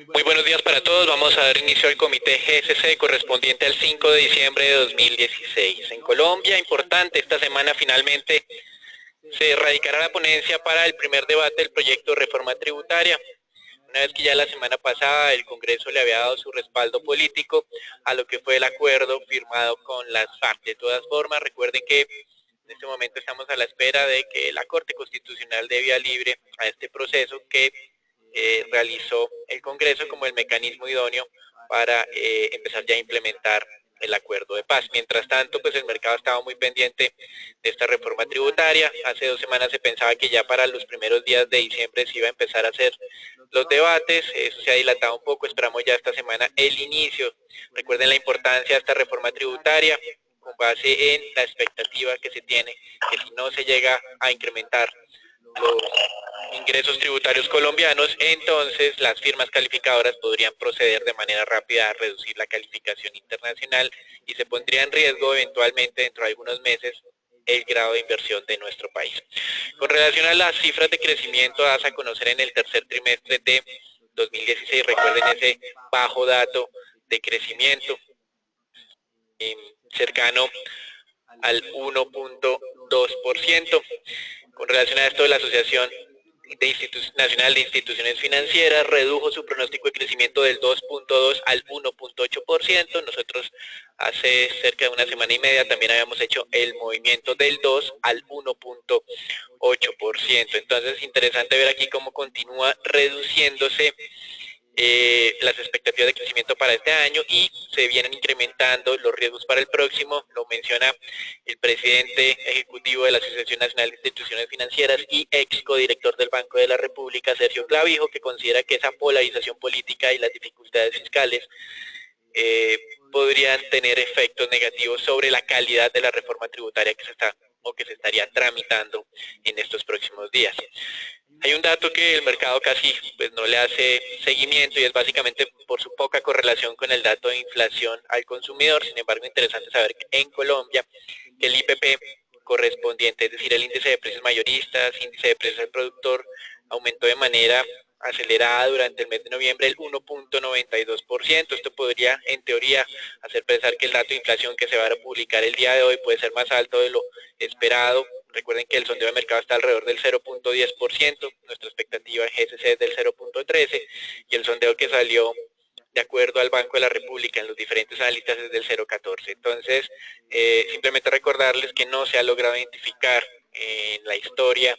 Muy buenos días para todos. Vamos a dar inicio al comité GSC correspondiente al 5 de diciembre de 2016. En Colombia, importante, esta semana finalmente se radicará la ponencia para el primer debate del proyecto de reforma tributaria. Una vez que ya la semana pasada el Congreso le había dado su respaldo político a lo que fue el acuerdo firmado con las FARC. De todas formas, recuerden que en este momento estamos a la espera de que la Corte Constitucional dé vía libre a este proceso que realizó el Congreso como el mecanismo idóneo para empezar ya a implementar el acuerdo de paz. Mientras tanto, pues el mercado estaba muy pendiente de esta reforma tributaria. Hace 2 semanas se pensaba que ya para los primeros días de diciembre se iba a empezar a hacer los debates. Eso se ha dilatado un poco. Esperamos ya esta semana el inicio. Recuerden la importancia de esta reforma tributaria con base en la expectativa que se tiene que si no se llega a incrementar los ingresos tributarios colombianos, entonces las firmas calificadoras podrían proceder de manera rápida a reducir la calificación internacional y se pondría en riesgo eventualmente dentro de algunos meses el grado de inversión de nuestro país. Con relación a las cifras de crecimiento dadas a conocer en el tercer trimestre de 2016, recuerden ese bajo dato de crecimiento cercano al 1.2%. Con relación a esto, la Asociación Nacional de Instituciones Financieras redujo su pronóstico de crecimiento del 2.2 al 1.8%. Nosotros hace cerca de una semana y media también habíamos hecho el movimiento del 2 al 1.8%. Entonces es interesante ver aquí cómo continúa reduciéndose las expectativas de crecimiento para este año y se vienen incrementando los riesgos para el próximo. Lo menciona el presidente ejecutivo de la Asociación Nacional de Instituciones Financieras y ex codirector del Banco de la República, Sergio Clavijo, que considera que esa polarización política y las dificultades fiscales podrían tener efectos negativos sobre la calidad de la reforma tributaria que se estaría tramitando en estos próximos días. Hay un dato que el mercado casi pues, no le hace seguimiento y es básicamente por su poca correlación con el dato de inflación al consumidor. Sin embargo, interesante saber que en Colombia que el IPP correspondiente, es decir, el índice de precios mayoristas, índice de precios al productor, aumentó de manera acelerada durante el mes de noviembre el 1.92%. Esto podría, en teoría, hacer pensar que el dato de inflación que se va a publicar el día de hoy puede ser más alto de lo esperado. Recuerden que el sondeo de mercado está alrededor del 0.10%, nuestra expectativa en GSC es del 0.13% y el sondeo que salió de acuerdo al Banco de la República en los diferentes analistas es del 0.14%. Entonces, simplemente recordarles que no se ha logrado identificar en la historia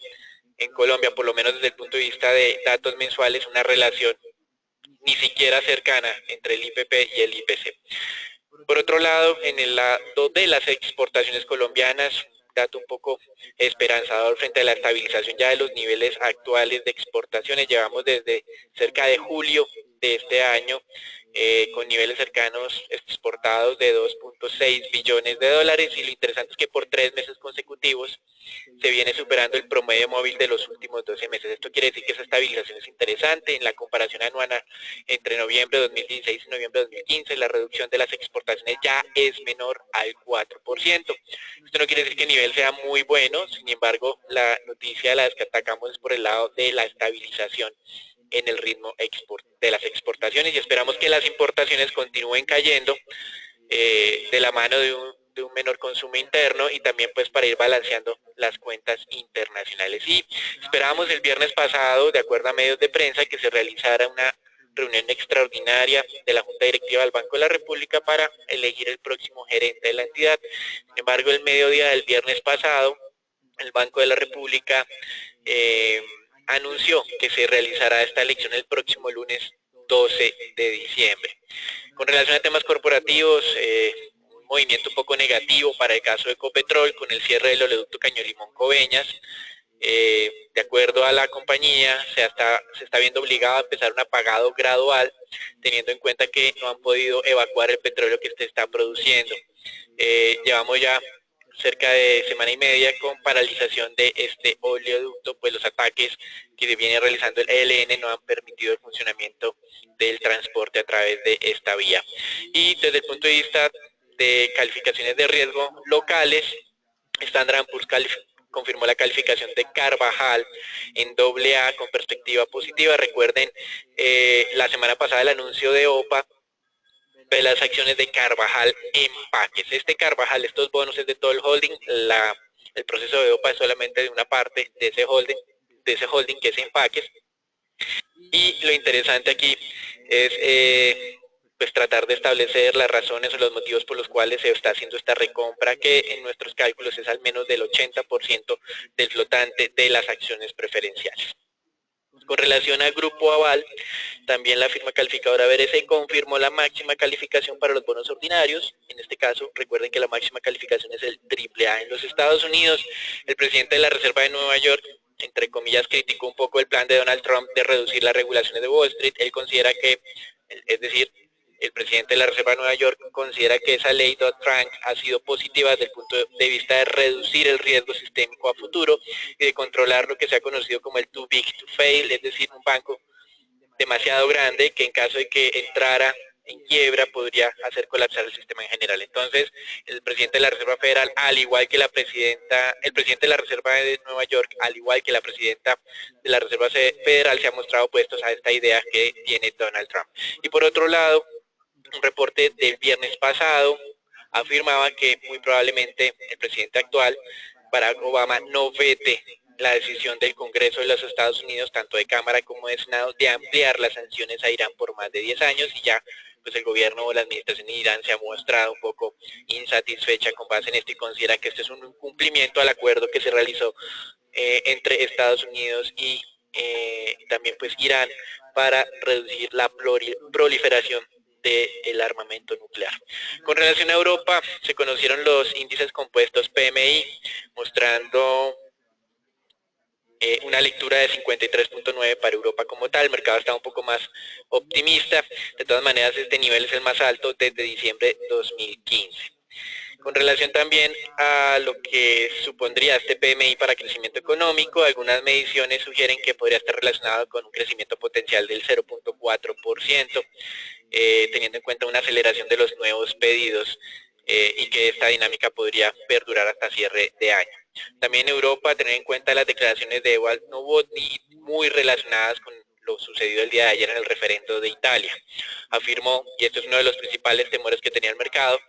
en Colombia, por lo menos desde el punto de vista de datos mensuales, una relación ni siquiera cercana entre el IPP y el IPC. Por otro lado, en el lado de las exportaciones colombianas, dato un poco esperanzador frente a la estabilización ya de los niveles actuales de exportaciones. Llevamos desde cerca de julio de este año con niveles cercanos exportados de 2.6 billones de dólares y lo interesante es que por 3 meses consecutivos se viene superando el promedio móvil de los últimos 12 meses. Esto quiere decir que esa estabilización es interesante. En la comparación anual entre noviembre de 2016 y noviembre de 2015, la reducción de las exportaciones ya es menor al 4%. Esto no quiere decir que el nivel sea muy bueno, sin embargo, la noticia la destacamos por el lado de la estabilización en el ritmo de las exportaciones y esperamos que las importaciones continúen cayendo de la mano de un menor consumo interno y también pues para ir balanceando las cuentas internacionales. Y esperábamos el viernes pasado, de acuerdo a medios de prensa, que se realizara una reunión extraordinaria de la Junta Directiva del Banco de la República para elegir el próximo gerente de la entidad. Sin embargo, el mediodía del viernes pasado, el Banco de la República anunció que se realizará esta elección el próximo lunes 12 de diciembre. Con relación a temas corporativos, un movimiento un poco negativo para el caso de Ecopetrol con el cierre del oleoducto Caño-Limón-Coveñas. De acuerdo a la compañía, se está viendo obligado a empezar un apagado gradual, teniendo en cuenta que no han podido evacuar el petróleo que se está produciendo. Llevamos ya cerca de semana y media con paralización de este oleoducto, pues los ataques que se viene realizando el ELN no han permitido el funcionamiento del transporte a través de esta vía. Y desde el punto de vista de calificaciones de riesgo locales, Standard & Poor's confirmó la calificación de Carvajal en AA con perspectiva positiva. Recuerden la semana pasada el anuncio de OPA de las acciones de Carvajal Empaques. Este Carvajal, estos bonos es de todo el holding, el proceso de OPA es solamente de una parte de ese holding que es Empaques. Y lo interesante aquí es pues tratar de establecer las razones o los motivos por los cuales se está haciendo esta recompra, que en nuestros cálculos es al menos del 80% del flotante de las acciones preferenciales. Con relación al grupo Aval, también la firma calificadora BRC confirmó la máxima calificación para los bonos ordinarios. En este caso, recuerden que la máxima calificación es el AAA. En los Estados Unidos, el presidente de la Reserva de Nueva York, entre comillas, criticó un poco el plan de Donald Trump de reducir las regulaciones de Wall Street. Él considera que, es decir, el presidente de la Reserva de Nueva York considera que esa ley Dodd-Frank ha sido positiva desde el punto de vista de reducir el riesgo sistémico a futuro y de controlar lo que se ha conocido como el too big to fail, es decir, un banco demasiado grande que en caso de que entrara en quiebra podría hacer colapsar el sistema en general. Entonces, el presidente de la Reserva Federal, al igual que el presidente de la Reserva de Nueva York, al igual que la presidenta de la Reserva Federal, se han mostrado opuestos a esta idea que tiene Donald Trump. Y por otro lado, un reporte del viernes pasado afirmaba que muy probablemente el presidente actual, Barack Obama, no vete la decisión del Congreso de los Estados Unidos, tanto de Cámara como de Senado, de ampliar las sanciones a Irán por más de 10 años, y ya pues el gobierno o la administración de Irán se ha mostrado un poco insatisfecha con base en esto y considera que este es un incumplimiento al acuerdo que se realizó entre Estados Unidos y también pues Irán para reducir la proliferación del armamento nuclear. Con relación a Europa, se conocieron los índices compuestos PMI, mostrando una lectura de 53.9 para Europa como tal. El mercado está un poco más optimista. De todas maneras, este nivel es el más alto desde diciembre de 2015. Con relación también a lo que supondría este PMI para crecimiento económico, algunas mediciones sugieren que podría estar relacionado con un crecimiento potencial del 0.4%, teniendo en cuenta una aceleración de los nuevos pedidos y que esta dinámica podría perdurar hasta cierre de año. También en Europa, tener en cuenta las declaraciones de Ewald Novotny, muy relacionadas con lo sucedido el día de ayer en el referendo de Italia. Afirmó, y esto es uno de los principales temores que tenía el mercado,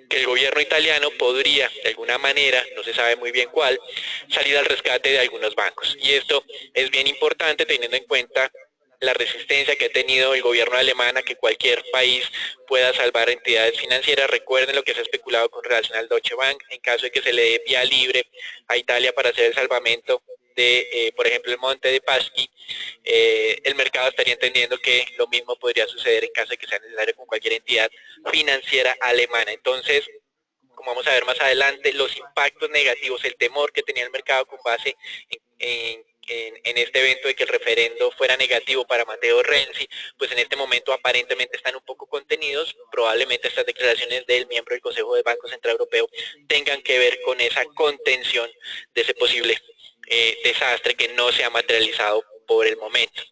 que el gobierno italiano podría, de alguna manera, no se sabe muy bien cuál, salir al rescate de algunos bancos. Y esto es bien importante teniendo en cuenta la resistencia que ha tenido el gobierno alemán a que cualquier país pueda salvar entidades financieras. Recuerden lo que se ha especulado con relación al Deutsche Bank, en caso de que se le dé vía libre a Italia para hacer el salvamento de, por ejemplo, el Monte de Paschi, el mercado estaría entendiendo que lo mismo podría suceder en caso de que sea necesario con cualquier entidad financiera alemana. Entonces, como vamos a ver más adelante, los impactos negativos, el temor que tenía el mercado con base en este evento de que el referendo fuera negativo para Matteo Renzi, pues en este momento aparentemente están un poco contenidos. Probablemente estas declaraciones del miembro del Consejo del Banco Central Europeo tengan que ver con esa contención de ese posible desastre que no se ha materializado por el momento.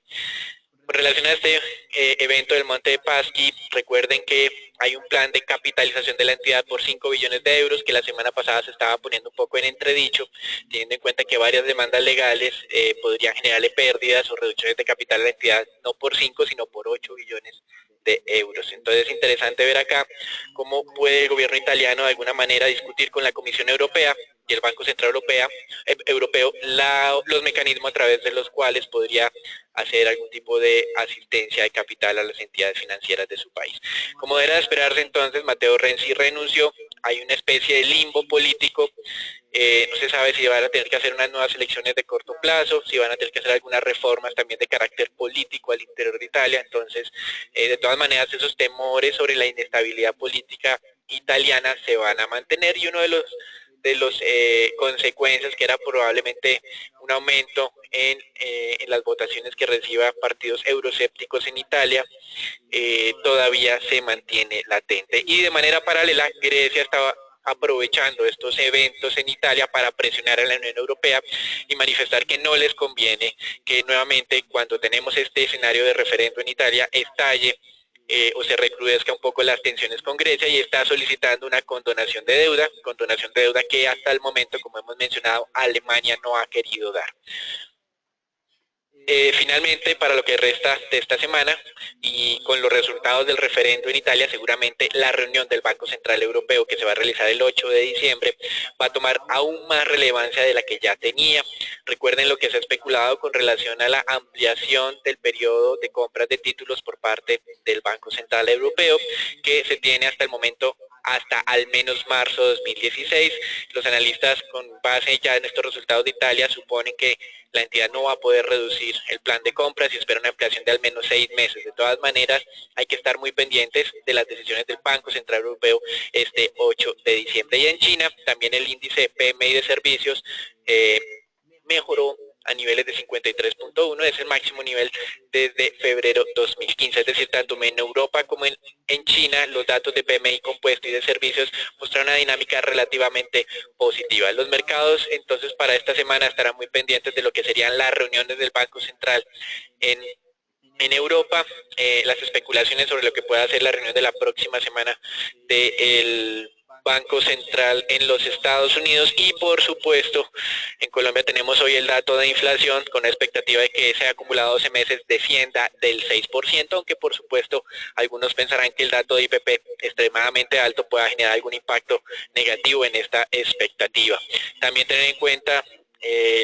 Con relación a este evento del Monte de Paschi, recuerden que hay un plan de capitalización de la entidad por 5 billones de euros que la semana pasada se estaba poniendo un poco en entredicho, teniendo en cuenta que varias demandas legales podrían generarle pérdidas o reducciones de capital a la entidad, no por 5 sino por 8 billones de euros. Entonces es interesante ver acá cómo puede el gobierno italiano de alguna manera discutir con la Comisión Europea y el Banco Central Europeo los mecanismos a través de los cuales podría hacer algún tipo de asistencia de capital a las entidades financieras de su país. Como era de esperarse entonces, Matteo Renzi renunció. Hay una especie de limbo político. No se sabe si van a tener que hacer unas nuevas elecciones de corto plazo, si van a tener que hacer algunas reformas también de carácter político al interior de Italia. Entonces, de todas maneras, esos temores sobre la inestabilidad política italiana se van a mantener, y uno de los consecuencias, que era probablemente un aumento en las votaciones que reciba partidos euroscépticos en Italia, todavía se mantiene latente. Y de manera paralela, Grecia estaba aprovechando estos eventos en Italia para presionar a la Unión Europea y manifestar que no les conviene que nuevamente, cuando tenemos este escenario de referendo en Italia, estalle o se recrudezca un poco las tensiones con Grecia y está solicitando una condonación de deuda que hasta el momento, como hemos mencionado, Alemania no ha querido dar. Finalmente, para lo que resta de esta semana y con los resultados del referendo en Italia, seguramente la reunión del Banco Central Europeo que se va a realizar el 8 de diciembre va a tomar aún más relevancia de la que ya tenía. Recuerden lo que se ha especulado con relación a la ampliación del periodo de compras de títulos por parte del Banco Central Europeo, que se tiene hasta el momento hasta al menos marzo de 2016. Los analistas, con base ya en estos resultados de Italia, suponen que la entidad no va a poder reducir el plan de compras y espera una ampliación de al menos 6 meses. De todas maneras, hay que estar muy pendientes de las decisiones del Banco Central Europeo este 8 de diciembre. Y en China, también el índice PMI de servicios mejoró a niveles de 53.1, es el máximo nivel desde febrero 2015, es decir, tanto en Europa como en China, los datos de PMI compuesto y de servicios mostraron una dinámica relativamente positiva. Los mercados, entonces, para esta semana estarán muy pendientes de lo que serían las reuniones del Banco Central en Europa, las especulaciones sobre lo que pueda ser la reunión de la próxima semana del Banco Central en los Estados Unidos y por supuesto en Colombia tenemos hoy el dato de inflación con la expectativa de que ese acumulado 12 meses descienda del 6%, aunque por supuesto algunos pensarán que el dato de IPP extremadamente alto pueda generar algún impacto negativo en esta expectativa. También tener en cuenta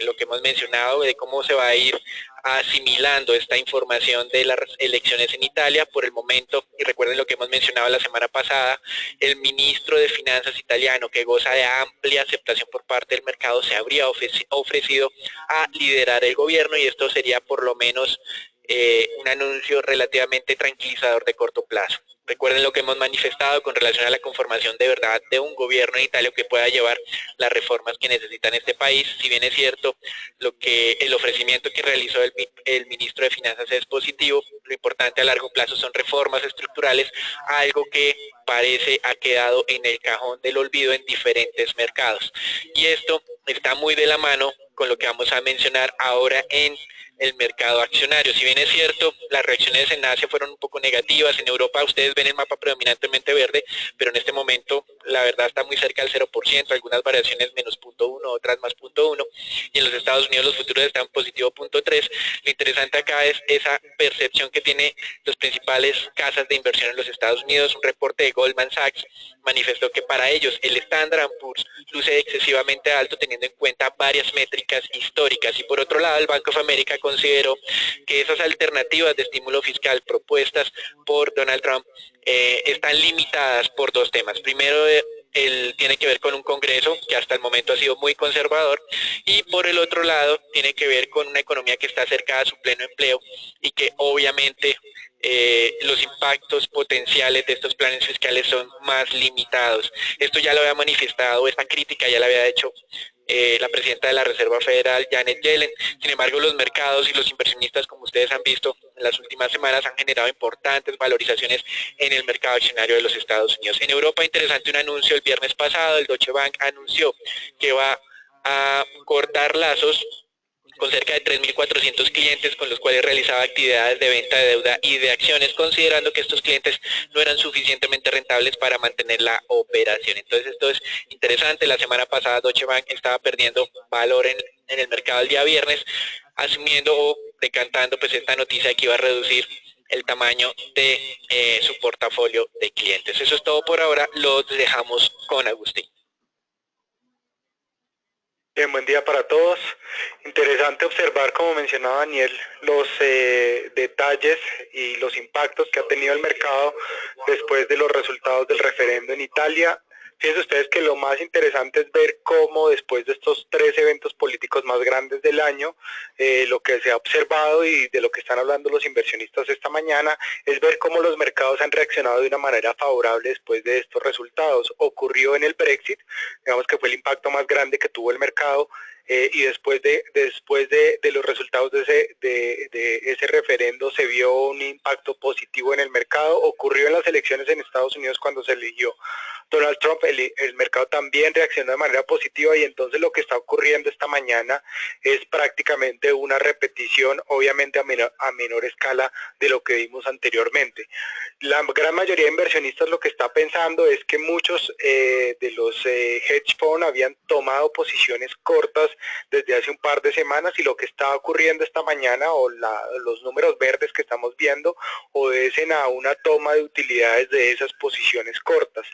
lo que hemos mencionado de cómo se va a ir asimilando esta información de las elecciones en Italia por el momento, y recuerden lo que hemos mencionado la semana pasada, el ministro de Finanzas italiano, que goza de amplia aceptación por parte del mercado, se habría ofrecido a liderar el gobierno y esto sería por lo menos un anuncio relativamente tranquilizador de corto plazo. Recuerden lo que hemos manifestado con relación a la conformación de verdad de un gobierno en Italia que pueda llevar las reformas que necesitan este país. Si bien es cierto, el ofrecimiento que realizó el ministro de Finanzas es positivo, lo importante a largo plazo son reformas estructurales, algo que parece ha quedado en el cajón del olvido en diferentes mercados. Y esto está muy de la mano con lo que vamos a mencionar ahora en el mercado accionario. Si bien es cierto, las reacciones en Asia fueron un poco negativas, en Europa ustedes ven el mapa predominantemente verde, pero en este momento la verdad está muy cerca del 0%, algunas variaciones menos 0.1, otras más 0.1, y en los Estados Unidos los futuros están positivo 0.3. Lo interesante acá es esa percepción que tiene las principales casas de inversión en los Estados Unidos. Un reporte de Goldman Sachs manifestó que para ellos el Standard & Poor's luce excesivamente alto teniendo en cuenta varias métricas históricas, y por otro lado el Bank of America consideró que esas alternativas de estímulo fiscal propuestas por Donald Trump están limitadas por dos temas. Primero, tiene que ver con un Congreso que hasta el momento ha sido muy conservador, y por el otro lado tiene que ver con una economía que está cerca a su pleno empleo y que obviamente los impactos potenciales de estos planes fiscales son más limitados. Esto ya lo había manifestado, esta crítica ya la había hecho la presidenta de la Reserva Federal, Janet Yellen. Sin embargo, los mercados y los inversionistas, como ustedes han visto en las últimas semanas, han generado importantes valorizaciones en el mercado accionario de los Estados Unidos. En Europa, interesante un anuncio el viernes pasado, el Deutsche Bank anunció que va a cortar lazos con cerca de 3.400 clientes con los cuales realizaba actividades de venta de deuda y de acciones, considerando que estos clientes no eran suficientemente rentables para mantener la operación. Entonces esto es interesante. La semana pasada Deutsche Bank estaba perdiendo valor en el mercado el día viernes, asumiendo o decantando pues esta noticia de que iba a reducir el tamaño de su portafolio de clientes. Eso es todo por ahora, lo dejamos con Agustín. Bien, buen día para todos. Interesante observar, como mencionaba Daniel, los detalles y los impactos que ha tenido el mercado después de los resultados del referendo en Italia. Fíjense ustedes que lo más interesante es ver cómo después de estos tres eventos políticos más grandes del año, lo que se ha observado y de lo que están hablando los inversionistas esta mañana, es ver cómo los mercados han reaccionado de una manera favorable después de estos resultados. Ocurrió en el Brexit, digamos que fue el impacto más grande que tuvo el mercado, y después de los resultados de ese referendo se vio un impacto positivo en el mercado. Ocurrió en las elecciones en Estados Unidos cuando se eligió Donald Trump, el mercado también reaccionó de manera positiva, y entonces lo que está ocurriendo esta mañana es prácticamente una repetición, obviamente a menor escala de lo que vimos anteriormente. La gran mayoría de inversionistas lo que está pensando es que muchos de los hedge funds habían tomado posiciones cortas desde hace un par de semanas, y lo que está ocurriendo esta mañana, o los números verdes que estamos viendo, obedecen a una toma de utilidades de esas posiciones cortas.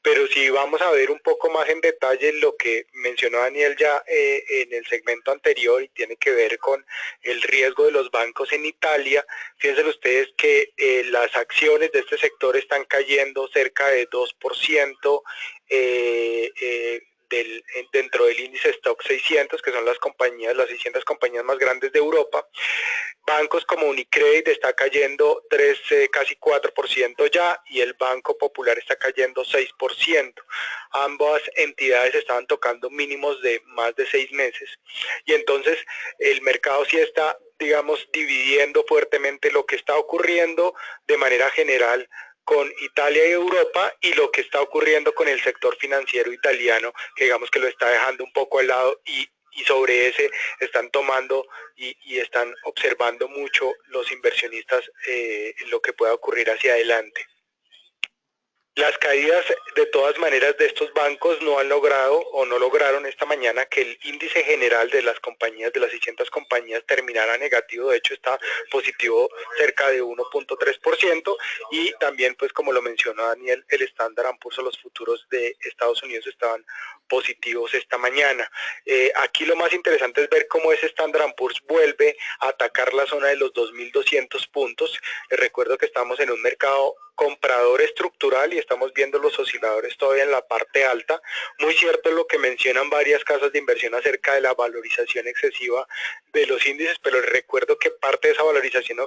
Pero si vamos a ver un poco más en detalle lo que mencionó Daniel ya en el segmento anterior, y tiene que ver con el riesgo de los bancos en Italia, fíjense ustedes que las acciones de este sector están cayendo cerca de 2%, dentro del índice Stock 600, que son las 600 compañías más grandes de Europa. Bancos como Unicredit está cayendo casi 4% ya, y el Banco Popular está cayendo 6%. Ambas entidades estaban tocando mínimos de más de 6 meses. Y entonces el mercado sí está, digamos, dividiendo fuertemente lo que está ocurriendo de manera general con Italia y Europa, y lo que está ocurriendo con el sector financiero italiano, que digamos que lo está dejando un poco al lado, y sobre ese están tomando y están observando mucho los inversionistas lo que pueda ocurrir hacia adelante. Las caídas de todas maneras de estos bancos no han logrado, o no lograron esta mañana, que el índice general de las compañías, de las 600 compañías, terminara negativo. De hecho está positivo cerca de 1.3%, y también, pues como lo mencionó Daniel, el Standard & Poor's, los futuros de Estados Unidos, estaban positivos esta mañana. Aquí lo más interesante es ver cómo ese Standard & Poor's vuelve a atacar la zona de los 2.200 puntos. Les recuerdo que estamos en un mercado comprador estructural y estamos viendo los osciladores todavía en la parte alta. Muy cierto es lo que mencionan varias casas de inversión acerca de la valorización excesiva de los índices, pero les recuerdo que parte de esa valorización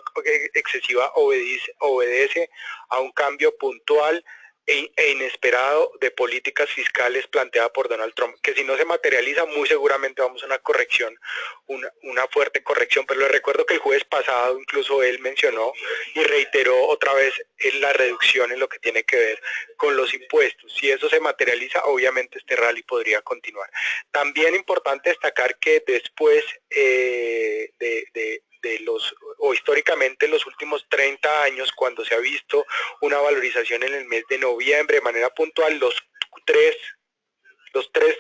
excesiva obedece a un cambio puntual e inesperado de políticas fiscales planteada por Donald Trump, que si no se materializa, muy seguramente vamos a una corrección, una fuerte corrección. Pero les recuerdo que el jueves pasado incluso él mencionó y reiteró otra vez la reducción en lo que tiene que ver con los impuestos. Si eso se materializa, obviamente este rally podría continuar. También importante destacar que después históricamente en los últimos 30 años, cuando se ha visto una valorización en el mes de noviembre de manera puntual, los tres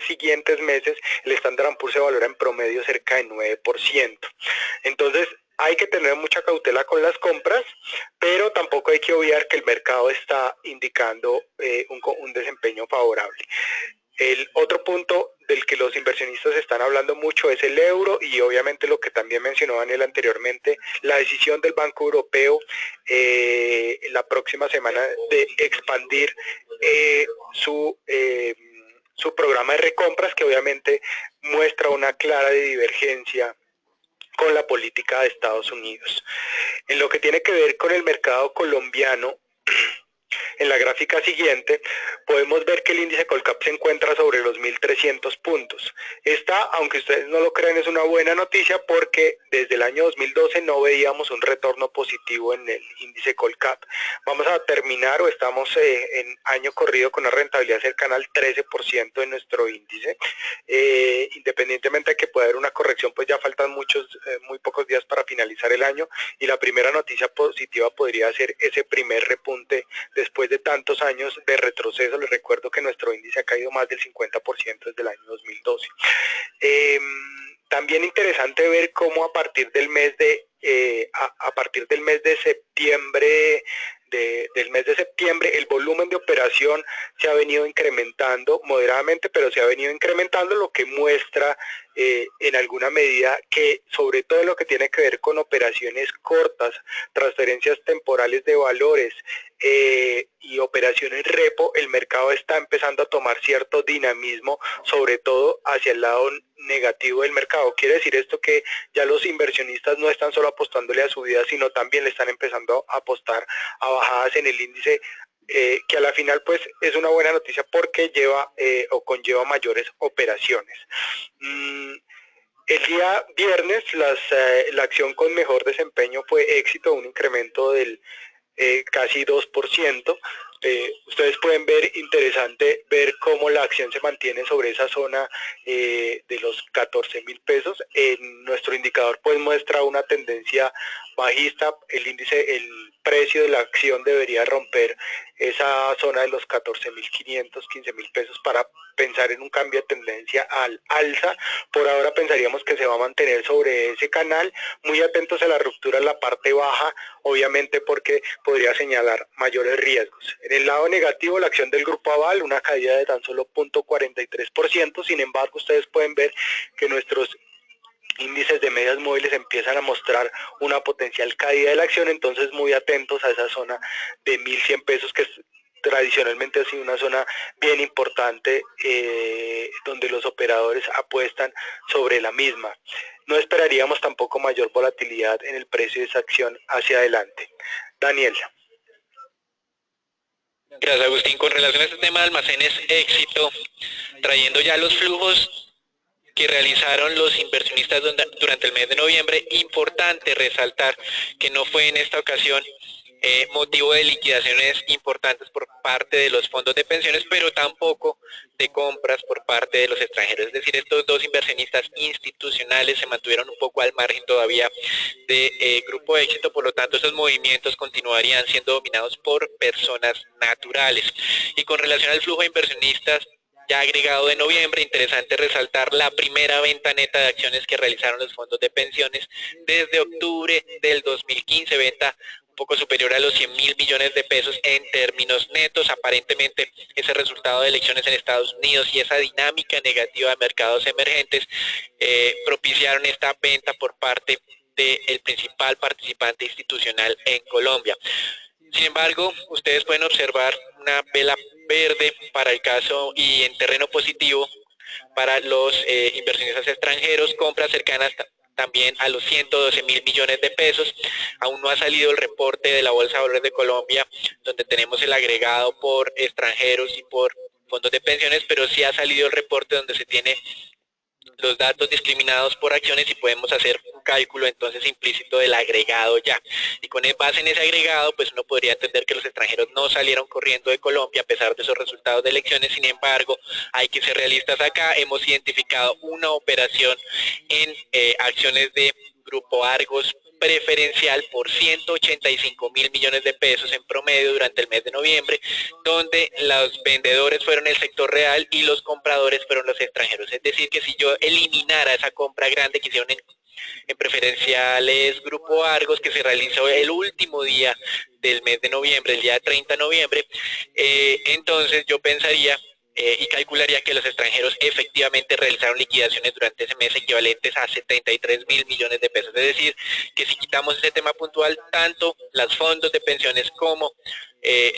siguientes meses el Standard & Poor's se valora en promedio cerca de 9%. Entonces hay que tener mucha cautela con las compras, pero tampoco hay que obviar que el mercado está indicando un desempeño favorable. El otro punto del que los inversionistas están hablando mucho es el euro, y obviamente lo que también mencionó Daniel anteriormente, la decisión del Banco Europeo la próxima semana de expandir su programa de recompras, que obviamente muestra una clara divergencia con la política de Estados Unidos. En lo que tiene que ver con el mercado colombiano, en la gráfica siguiente podemos ver que el índice Colcap se encuentra sobre los 1.300 puntos. Esta, aunque ustedes no lo crean, es una buena noticia, porque desde el año 2012 no veíamos un retorno positivo en el índice Colcap. Vamos a terminar, o estamos en año corrido, con una rentabilidad cercana al 13% en nuestro índice. Independientemente de que pueda haber una corrección, pues ya faltan muy pocos días para finalizar el año, y la primera noticia positiva podría ser ese primer repunte después de tantos años de retroceso. Les recuerdo que nuestro índice ha caído más del 50% desde el año 2012. También interesante ver cómo a partir del mes de septiembre, el volumen de operación se ha venido incrementando moderadamente, pero se ha venido incrementando, lo que muestra en alguna medida que, sobre todo en lo que tiene que ver con operaciones cortas, transferencias temporales de valores y operaciones repo, el mercado está empezando a tomar cierto dinamismo, sobre todo hacia el lado negativo del mercado. Quiere decir esto que ya los inversionistas no están solo apostándole a subidas, sino también le están empezando a apostar a bajadas en el índice, que a la final pues es una buena noticia, porque conlleva mayores operaciones. El día viernes la acción con mejor desempeño fue Éxito, un incremento del casi 2%. Ustedes pueden ver, interesante ver cómo la acción se mantiene sobre esa zona de los 14.000 pesos. En nuestro indicador pues muestra una tendencia bajista. El índice, el precio de la acción debería romper esa zona de los 14.500, 15.000 pesos para pensar en un cambio de tendencia al alza. Por ahora pensaríamos que se va a mantener sobre ese canal, muy atentos a la ruptura en la parte baja, obviamente porque podría señalar mayores riesgos. En el lado negativo, la acción del Grupo Aval, una caída de tan solo 0.43%, sin embargo ustedes pueden ver que nuestros índices de medias móviles empiezan a mostrar una potencial caída de la acción, entonces muy atentos a esa zona de 1.100 pesos que tradicionalmente ha sido una zona bien importante donde los operadores apuestan sobre la misma. No esperaríamos tampoco mayor volatilidad en el precio de esa acción hacia adelante. Daniel. Gracias, Agustín. Con relación a este tema de almacenes Éxito, trayendo ya los flujos que realizaron los inversionistas durante el mes de noviembre, importante resaltar que no fue en esta ocasión motivo de liquidaciones importantes por parte de los fondos de pensiones, pero tampoco de compras por parte de los extranjeros. Es decir, estos dos inversionistas institucionales se mantuvieron un poco al margen todavía de Grupo Éxito, por lo tanto esos movimientos continuarían siendo dominados por personas naturales. Y con relación al flujo de inversionistas ya agregado de noviembre, interesante resaltar la primera venta neta de acciones que realizaron los fondos de pensiones desde octubre del 2015, venta un poco superior a los 100.000 millones de pesos en términos netos. Aparentemente ese resultado de elecciones en Estados Unidos y esa dinámica negativa de mercados emergentes propiciaron esta venta por parte del principal participante institucional en Colombia. Sin embargo, ustedes pueden observar una vela verde para el caso y en terreno positivo para los inversionistas extranjeros, compras cercanas también a los 112.000 millones de pesos. Aún no ha salido el reporte de la Bolsa de Valores de Colombia, donde tenemos el agregado por extranjeros y por fondos de pensiones, pero sí ha salido el reporte donde se tiene los datos discriminados por acciones y podemos hacer un cálculo entonces implícito del agregado ya. Y con base en ese agregado, pues uno podría entender que los extranjeros no salieron corriendo de Colombia a pesar de esos resultados de elecciones. Sin embargo, hay que ser realistas acá. Hemos identificado una operación en acciones de Grupo Argos preferencial por 185.000 millones de pesos en promedio durante el mes de noviembre, donde los vendedores fueron el sector real y los compradores fueron los extranjeros. Es decir, que si yo eliminara esa compra grande que hicieron en preferenciales Grupo Argos, que se realizó el último día del mes de noviembre, el día 30 de noviembre, entonces yo pensaría y calcularía que los extranjeros efectivamente realizaron liquidaciones durante ese mes equivalentes a 73.000 millones de pesos. Es decir, que si quitamos ese tema puntual, tanto los fondos de pensiones como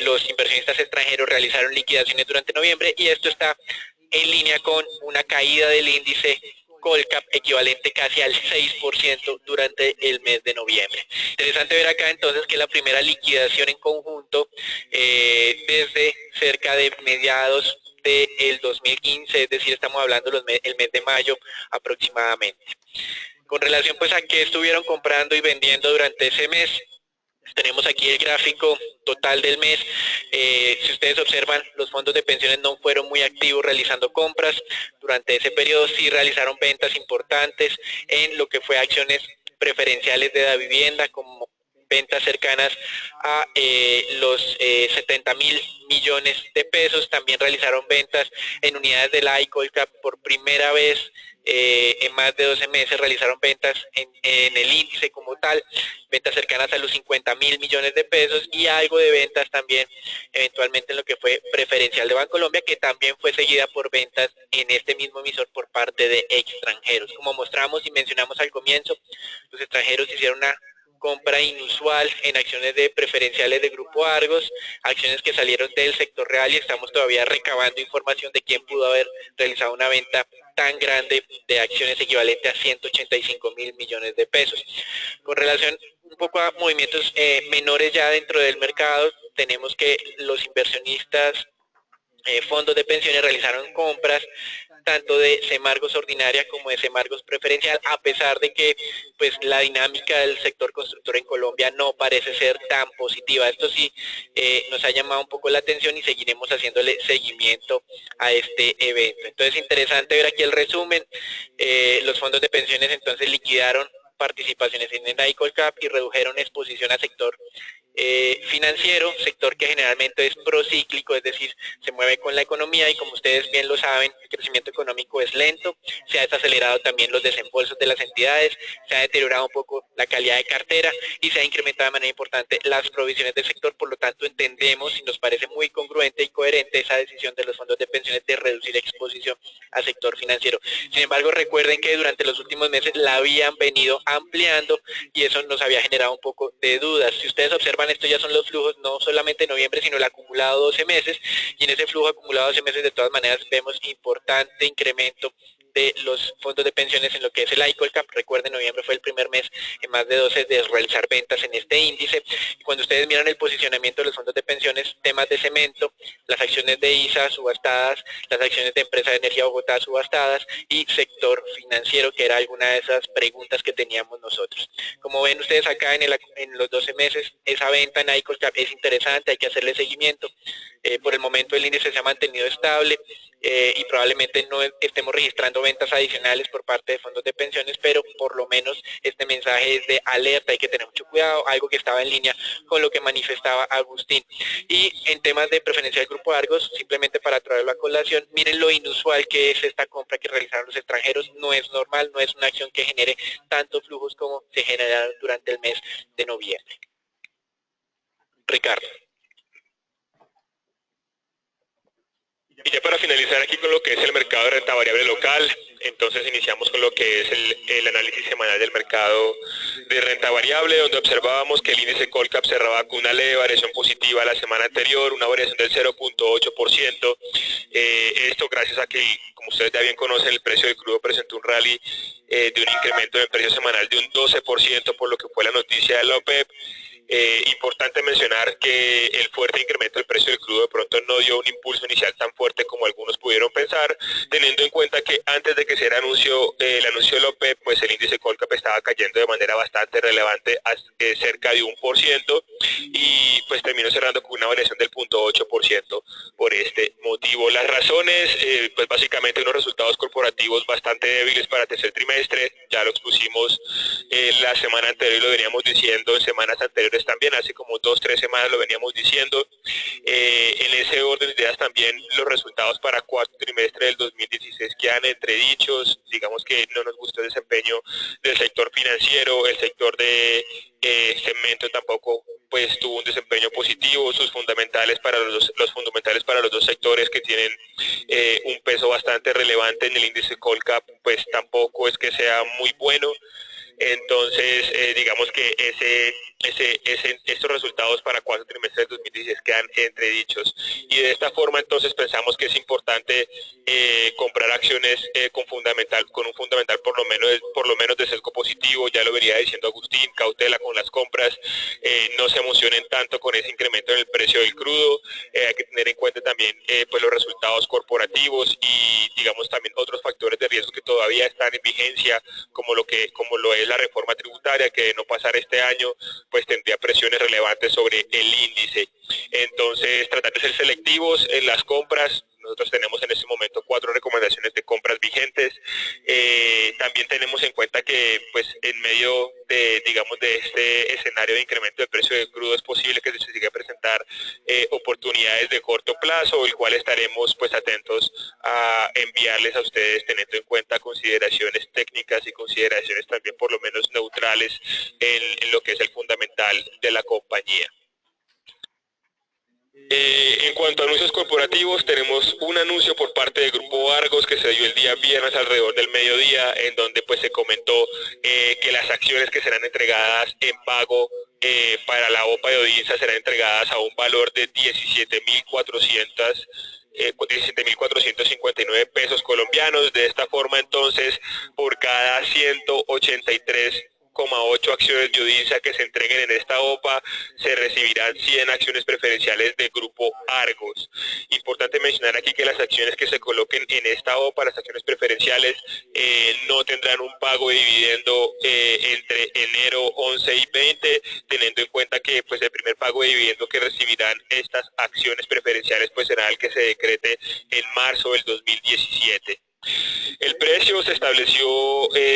los inversionistas extranjeros realizaron liquidaciones durante noviembre y esto está en línea con una caída del índice Colcap equivalente casi al 6% durante el mes de noviembre. Interesante ver acá entonces que la primera liquidación en conjunto desde cerca de mediados del 2015, es decir, estamos hablando el mes de mayo aproximadamente. Con relación pues a qué estuvieron comprando y vendiendo durante ese mes, tenemos aquí el gráfico total del mes. Si ustedes observan, los fondos de pensiones no fueron muy activos realizando compras. Durante ese periodo sí realizaron ventas importantes en lo que fue acciones preferenciales de la vivienda, como ventas cercanas a los 70.000 millones de pesos. También realizaron ventas en unidades de la ICOLCAP por primera vez. En más de 12 meses realizaron ventas en el índice como tal, ventas cercanas a los 50.000 millones de pesos y algo de ventas también eventualmente en lo que fue preferencial de Bancolombia, que también fue seguida por ventas en este mismo emisor por parte de extranjeros. Como mostramos y mencionamos al comienzo, los extranjeros hicieron una compra inusual en acciones de preferenciales de Grupo Argos, acciones que salieron del sector real y estamos todavía recabando información de quién pudo haber realizado una venta tan grande de acciones equivalente a 185.000 millones de pesos. Con relación un poco a movimientos menores ya dentro del mercado, tenemos que los inversionistas fondos de pensiones realizaron compras tanto de Semargos ordinaria como de Semargos preferencial, a pesar de que pues la dinámica del sector constructor en Colombia no parece ser tan positiva. Esto sí nos ha llamado un poco la atención y seguiremos haciéndole seguimiento a este evento. Entonces, interesante ver aquí el resumen. Los fondos de pensiones entonces liquidaron participaciones en el ICOLCAP y redujeron exposición al sector financiero, sector que generalmente es procíclico, es decir, se mueve con la economía y como ustedes bien lo saben, el crecimiento económico es lento, se ha desacelerado también los desembolsos de las entidades, se ha deteriorado un poco la calidad de cartera y se ha incrementado de manera importante las provisiones del sector, por lo tanto entendemos y nos parece muy congruente y coherente esa decisión de los fondos de pensiones de reducir exposición al sector financiero. Sin embargo, recuerden que durante los últimos meses la habían venido ampliando y eso nos había generado un poco de dudas. Si ustedes observan, esto ya son los flujos no solamente de noviembre, sino el acumulado 12 meses, y en ese flujo acumulado 12 meses de todas maneras vemos importante incremento de los fondos de pensiones en lo que es el ICOLCAP. Recuerden, noviembre fue el primer mes en más de 12 de realizar ventas en este índice. Y cuando ustedes miran el posicionamiento de los fondos de pensiones, temas de cemento, las acciones de ISA subastadas, las acciones de Empresa de Energía Bogotá subastadas y sector financiero, que era alguna de esas preguntas que teníamos nosotros. Como ven ustedes acá en los 12 meses, esa venta en ICOLCAP es interesante, hay que hacerle seguimiento. Por el momento el índice se ha mantenido estable y probablemente no estemos registrando ventas adicionales por parte de fondos de pensiones, pero por lo menos este mensaje es de alerta, hay que tener mucho cuidado, algo que estaba en línea con lo que manifestaba Agustín. Y en temas de preferencia del Grupo Argos, simplemente para traerlo a colación, miren lo inusual que es esta compra que realizaron los extranjeros, no es normal, no es una acción que genere tantos flujos como se generaron durante el mes de noviembre. Ricardo. Y ya para finalizar aquí con lo que es el mercado de renta variable local, entonces iniciamos con lo que es el análisis semanal del mercado de renta variable, donde observábamos que el índice Colcap cerraba con una leve variación positiva la semana anterior, una variación del 0.8%. Esto gracias a que, como ustedes ya bien conocen, el precio del crudo presentó un rally de un incremento del precio semanal de un 12%, por lo que fue la noticia de la OPEP. Importante mencionar que el fuerte incremento del precio del crudo de pronto no dio un impulso inicial tan fuerte como algunos pudieron pensar, teniendo en cuenta que antes de que se el anuncio de la OPEP, pues el índice Colcap estaba cayendo de manera bastante relevante, cerca de 1%, y pues terminó cerrando con una variación del 0.8% por este motivo. Las razones, pues básicamente unos resultados corporativos bastante débiles para el tercer trimestre, ya lo expusimos la semana anterior y lo veníamos diciendo en semanas anteriores también, hace como 2-3 semanas lo veníamos diciendo. En ese orden de ideas también los resultados para cuarto trimestre del 2016 quedan entredichos, digamos que no nos gustó el desempeño del sector financiero, el sector de cemento tampoco pues tuvo un desempeño positivo, sus fundamentales para los fundamentales para los dos sectores que tienen un peso bastante relevante en el índice Colcap, pues tampoco es que sea muy bueno. Entonces, digamos que estos resultados para cuarto trimestre del 2016 quedan entredichos, y de esta forma entonces pensamos que es importante comprar acciones con un fundamental por lo menos de sesgo positivo. Ya lo venía diciendo Agustín, cautela con las compras, no se emocionen tanto con ese incremento en el precio del crudo, hay que tener en cuenta también pues los resultados corporativos y digamos también otros factores de riesgo que todavía están en vigencia, como lo es la reforma tributaria, que de no pasar este año pues tendría presiones relevantes sobre el índice. Entonces, tratar de ser selectivos en las compras. Nosotros tenemos en este momento 4 recomendaciones de compras vigentes. También tenemos en cuenta que pues en medio de, digamos, de este escenario de incremento del precio del crudo es posible que se siga a presentar oportunidades de corto plazo, el cual estaremos pues atentos a enviarles a ustedes, teniendo en cuenta consideraciones técnicas y consideraciones también por lo menos neutrales en lo que es el fundamental de la compañía. En cuanto a anuncios corporativos, tenemos un anuncio por parte del Grupo Argos que se dio el día viernes alrededor del mediodía, en donde pues se comentó que las acciones que serán entregadas en pago para la OPA de Odinsa serán entregadas a un valor de 17.459 pesos colombianos. De esta forma entonces, por cada 183 0,8 acciones de Odisa que se entreguen en esta OPA, se recibirán 100 acciones preferenciales de Grupo Argos. Importante mencionar aquí que las acciones que se coloquen en esta OPA, las acciones preferenciales, no tendrán un pago de dividendo entre enero 11 y 20, teniendo en cuenta que pues el primer pago de dividendo que recibirán estas acciones preferenciales pues será el que se decrete en marzo del 2017. El precio se estableció,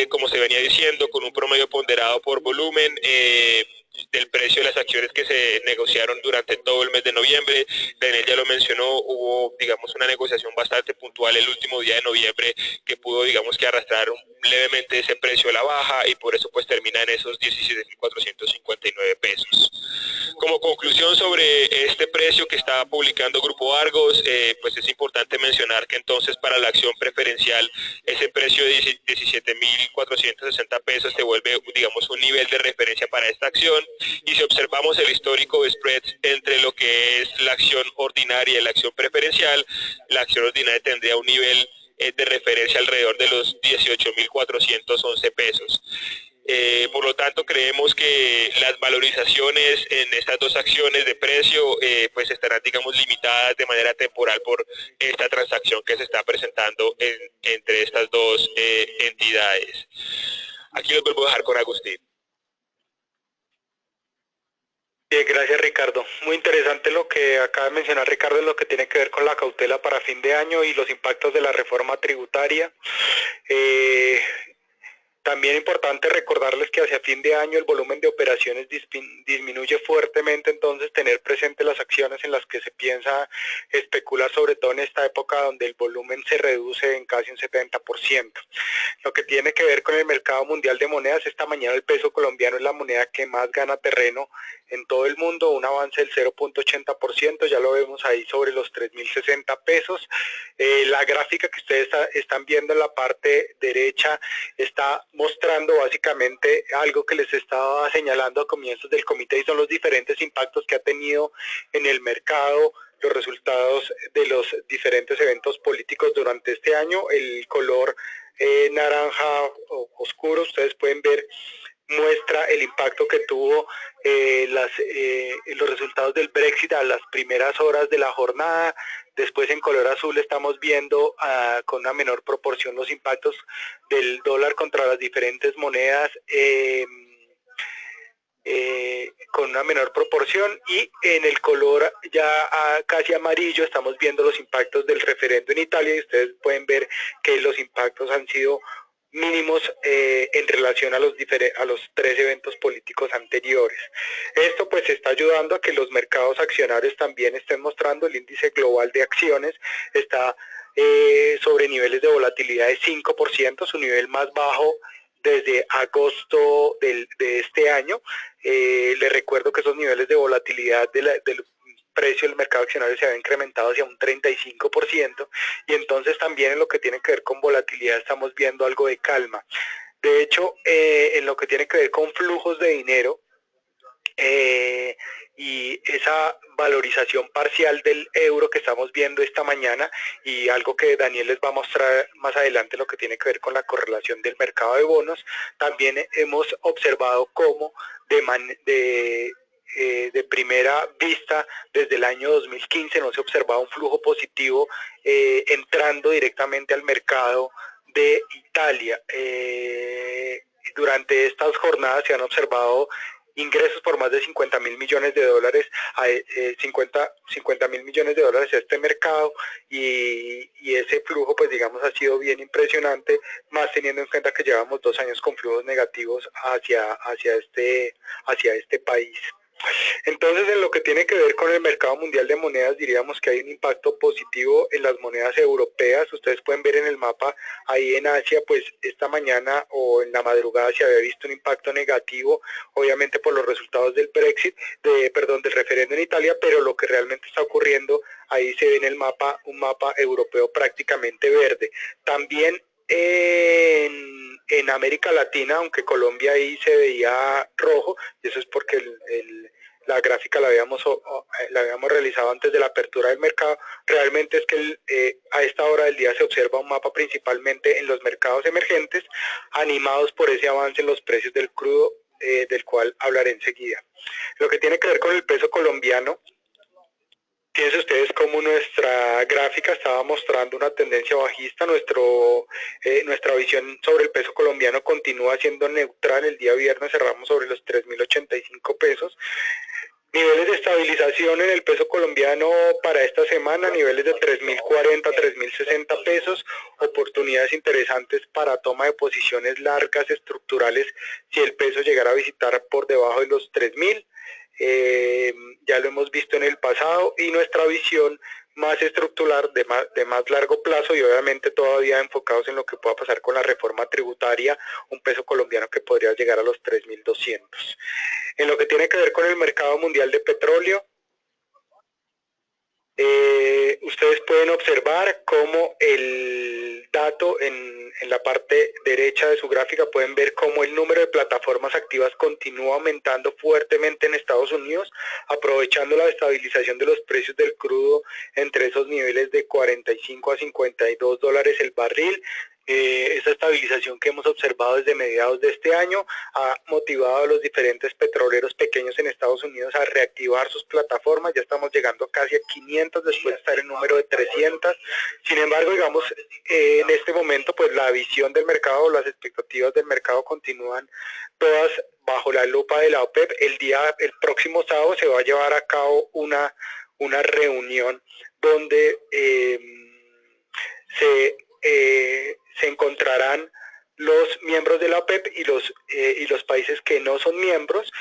como se venía diciendo, con un promedio ponderado por volumen del precio de las acciones que se negociaron durante todo el mes de noviembre. Daniel ya lo mencionó, hubo, digamos, una negociación bastante puntual el último día de noviembre que pudo, digamos, que arrastrar levemente ese precio a la baja y por eso pues termina en esos 17.459 pesos. Como conclusión sobre este precio que está publicando Grupo Argos, pues es importante mencionar que entonces para la acción preferencial ese precio de 17.460 pesos se vuelve, digamos, un nivel de referencia para esta acción, y si observamos el histórico de spreads entre lo que es la acción ordinaria y la acción preferencial, la acción ordinaria tendría un nivel de referencia alrededor de los 18.411 pesos. Por lo tanto, creemos que las valorizaciones en estas dos acciones de precio pues estarán, digamos, limitadas de manera temporal por esta transacción que se está presentando entre estas dos entidades. Aquí los vuelvo a dejar con Agustín. Bien, gracias Ricardo. Muy interesante lo que acaba de mencionar Ricardo en lo que tiene que ver con la cautela para fin de año y los impactos de la reforma tributaria. También importante recordarles que hacia fin de año el volumen de operaciones disminuye fuertemente, entonces tener presente las acciones en las que se piensa especular, sobre todo en esta época donde el volumen se reduce en casi un 70%. Lo que tiene que ver con el mercado mundial de monedas, esta mañana el peso colombiano es la moneda que más gana terreno en todo el mundo, un avance del 0.80%, ya lo vemos ahí sobre los 3.060 pesos. La gráfica que ustedes están viendo en la parte derecha está mostrando básicamente algo que les estaba señalando a comienzos del comité, y son los diferentes impactos que ha tenido en el mercado los resultados de los diferentes eventos políticos durante este año. El color naranja oscuro, ustedes pueden ver, muestra el impacto que tuvo los resultados del Brexit a las primeras horas de la jornada. Después en color azul estamos viendo con una menor proporción los impactos del dólar contra las diferentes monedas con una menor proporción, y en el color ya casi amarillo estamos viendo los impactos del referendo en Italia, y ustedes pueden ver que los impactos han sido mínimos en relación a los tres eventos políticos anteriores. Esto pues está ayudando a que los mercados accionarios también estén mostrando. El índice global de acciones está sobre niveles de volatilidad de 5%, su nivel más bajo desde agosto de este año. Les recuerdo que esos niveles de volatilidad del precio del mercado accionario se había incrementado hacia un 35%, y entonces también en lo que tiene que ver con volatilidad estamos viendo algo de calma. De hecho, en lo que tiene que ver con flujos de dinero y esa valorización parcial del euro que estamos viendo esta mañana, y algo que Daniel les va a mostrar más adelante, lo que tiene que ver con la correlación del mercado de bonos, también hemos observado cómo de primera vista desde el año 2015 no se observaba un flujo positivo entrando directamente al mercado de Italia. Durante estas jornadas se han observado ingresos por más de 50.000 millones de dólares, 50.000 millones de dólares a este mercado, y ese flujo pues digamos ha sido bien impresionante, más teniendo en cuenta que llevamos 2 años con flujos negativos hacia este país. Entonces, en lo que tiene que ver con el mercado mundial de monedas, diríamos que hay un impacto positivo en las monedas europeas. Ustedes pueden ver en el mapa ahí en Asia, pues esta mañana o en la madrugada se había visto un impacto negativo, obviamente por los resultados del Brexit, del referendo en Italia, pero lo que realmente está ocurriendo, ahí se ve en el mapa, un mapa europeo prácticamente verde. También en América Latina, aunque Colombia ahí se veía rojo, y eso es porque la gráfica la habíamos realizado antes de la apertura del mercado, realmente es que a esta hora del día se observa un mapa principalmente en los mercados emergentes, animados por ese avance en los precios del crudo, del cual hablaré enseguida. Lo que tiene que ver con el peso colombiano, fíjense ustedes cómo nuestra gráfica estaba mostrando una tendencia bajista. Nuestra visión sobre el peso colombiano continúa siendo neutral. El día viernes cerramos sobre los 3.085 pesos. Niveles de estabilización en el peso colombiano para esta semana, niveles de 3.040, 3.060 pesos, oportunidades interesantes para toma de posiciones largas estructurales si el peso llegara a visitar por debajo de los 3.000. Ya lo hemos visto en el pasado, y nuestra visión más estructural de más largo plazo, y obviamente todavía enfocados en lo que pueda pasar con la reforma tributaria, un peso colombiano que podría llegar a los 3.200. En lo que tiene que ver con el mercado mundial de petróleo, ustedes pueden observar cómo el dato en la parte derecha de su gráfica, pueden ver cómo el número de plataformas activas continúa aumentando fuertemente en Estados Unidos, aprovechando la estabilización de los precios del crudo entre esos niveles de 45 a 52 dólares el barril. Esa estabilización que hemos observado desde mediados de este año ha motivado a los diferentes petroleros pequeños en Estados Unidos a reactivar sus plataformas. Ya estamos llegando casi a 500 después de estar en número de 300. Sin embargo, digamos, en este momento, pues la visión del mercado, las expectativas del mercado continúan todas bajo la lupa de la OPEP. El próximo sábado se va a llevar a cabo una reunión donde se encontrarán los miembros de la OPEP y los países que no son miembros,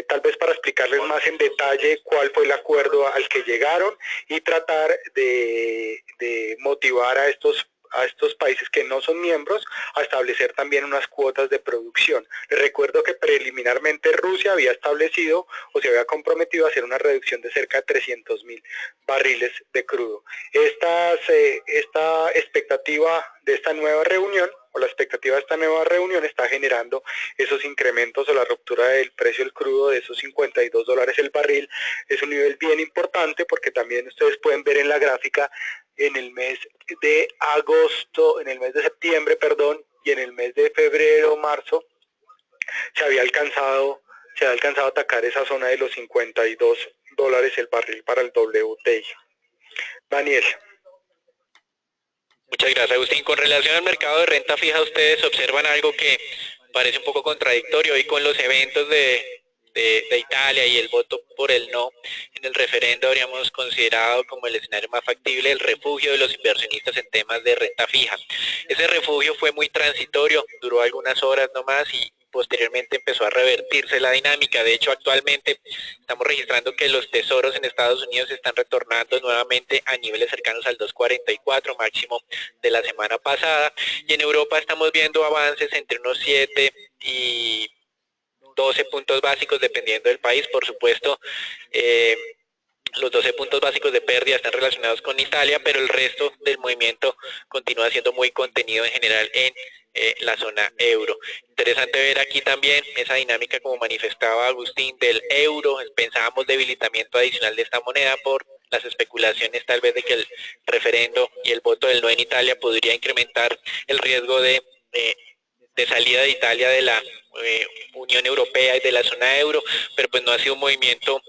tal vez para explicarles más en detalle cuál fue el acuerdo al que llegaron y tratar de motivar a estos países que no son miembros a establecer también unas cuotas de producción. Les recuerdo que preliminarmente Rusia había establecido o se había comprometido a hacer una reducción de cerca de 300.000 barriles de crudo. Esta expectativa de esta nueva reunión, o la expectativa de esta nueva reunión, está generando esos incrementos o la ruptura del precio del crudo de esos 52 dólares el barril. Es un nivel bien importante porque también ustedes pueden ver en la gráfica en el mes de agosto, en el mes de septiembre, perdón, y en el mes de febrero, marzo, se había alcanzado a atacar esa zona de los 52 dólares el barril para el WTI. Daniel. Muchas gracias, Agustín. Con relación al mercado de renta fija, ustedes observan algo que parece un poco contradictorio hoy con los eventos de Italia y el voto por el no en el referendo. Habríamos considerado como el escenario más factible el refugio de los inversionistas en temas de renta fija. Ese refugio fue muy transitorio, duró algunas horas nomás y posteriormente empezó a revertirse la dinámica. De hecho, actualmente estamos registrando que los tesoros en Estados Unidos están retornando nuevamente a niveles cercanos al 2.44, máximo de la semana pasada, y en Europa estamos viendo avances entre unos 7 y 12 puntos básicos dependiendo del país. Por supuesto, los 12 puntos básicos de pérdida están relacionados con Italia, pero el resto del movimiento continúa siendo muy contenido en general en la zona euro. Interesante ver aquí también esa dinámica, como manifestaba Agustín, del euro. Pensábamos debilitamiento adicional de esta moneda por las especulaciones tal vez de que el referendo y el voto del no en Italia podría incrementar el riesgo de salida de Italia de la Unión Europea y de la zona euro, pero pues no ha sido un movimiento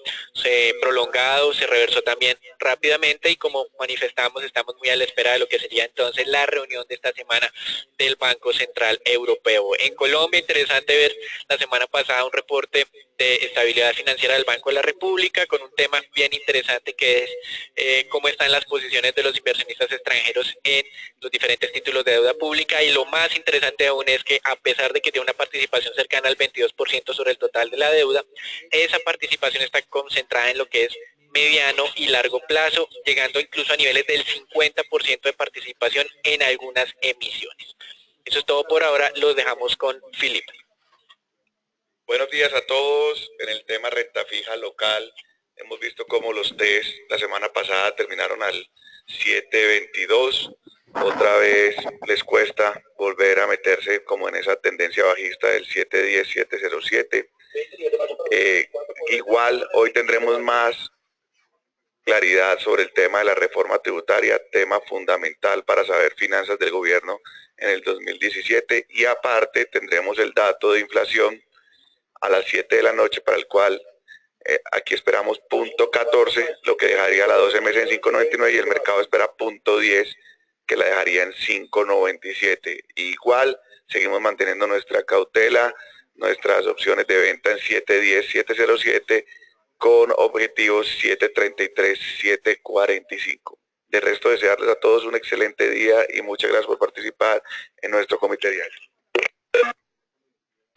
prolongado, se reversó también rápidamente y como manifestamos estamos muy a la espera de lo que sería entonces la reunión de esta semana del Banco Central Europeo. En Colombia, interesante ver la semana pasada un reporte de estabilidad financiera del Banco de la República con un tema bien interesante que es cómo están las posiciones de los inversionistas extranjeros en los diferentes títulos de deuda pública, y lo más interesante aún es que a pesar de que tiene una participación cercana al 22% sobre el total de la deuda, esa participación está concentrada en lo que es mediano y largo plazo, llegando incluso a niveles del 50% de participación en algunas emisiones. Eso es todo por ahora, los dejamos con Filipe. Buenos días a todos. En el tema renta fija local, hemos visto cómo los test la semana pasada terminaron al 7.22. Otra vez les cuesta volver a meterse como en esa tendencia bajista del 7.10, 7.07. Igual hoy tendremos más claridad sobre el tema de la reforma tributaria, tema fundamental para saber finanzas del gobierno en el 2017, y aparte tendremos el dato de inflación a las 7 de la noche, para el cual aquí esperamos .14, lo que dejaría la 12 meses en 5.99, y el mercado espera .10, que la dejaría en 5.97. Igual seguimos manteniendo nuestra cautela, nuestras opciones de venta en 7.10, 7.07, con objetivos 7.33, 7.45. De resto, desearles a todos un excelente día y muchas gracias por participar en nuestro comité diario.